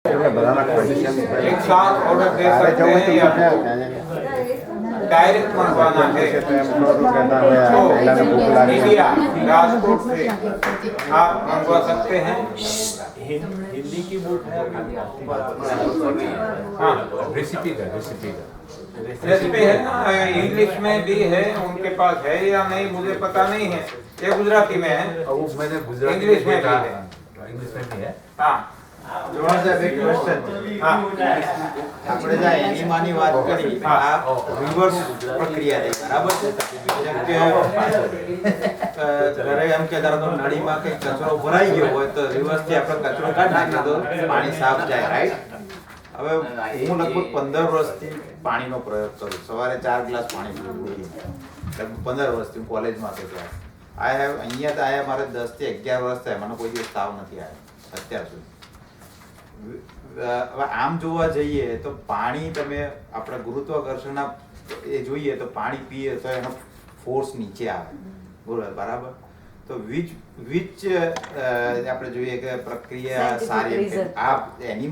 एक साथ ऑर्डर दे सकते हैं या डायरेक्ट मंगवाना है तो इंडिया राजकोट से आप मंगवा सकते हैं। हिंदी की बुक है हाँ रेसिपी का रेसिपी है ना, इंग्लिश में भी है, उनके पास है या नहीं मुझे पता नहीं है। ये गुजराती में है, वो मैंने गुजराती इंग्लिश में देखा, भी है। इंग्लिश में भी है। हाँ જોવા સાહેબ એક ક્વેશ્ચન हाँ આપણે જે એનિમાની વાત કરી આ રિવર્સ પ્રક્રિયા થઈ બરાબર છે જેમ કે ઘરે એમ કે ધારો કે નળીમાં કંઈક કચરો ભરાઈ ગયો હોય તો રિવર્સ થી આપણે કચરો કાઢી નાખીએ તો પાણી સાફ જાય રાઈટ। હવે હું લગભગ 15 વર્ષથી પાણીનો પ્રયોગ કરું, સવારે 4 ગ્લાસ પાણી પીવું જોઈએ, લગભગ 15 વર્ષથી હું કોલેજમાં હતો ત્યારે। આઈ હેવ અહીંયા તો આયા મારે 10 થી 11 વર્ષ થયા, મને કોઈ દિવસ તાવ નથી આવ્યો અત્યાર સુધી। આમ જોવા જઈએ તો પાણી તમે આપણે ગુરુત્વાકર્ષણના એ જોઈએ તો પાણી પીએ તો એનો ફોર્સ નીચે આવે બરાબર। તો વિચ આપણે જોઈએ કે પ્રક્રિયા સારી આ એની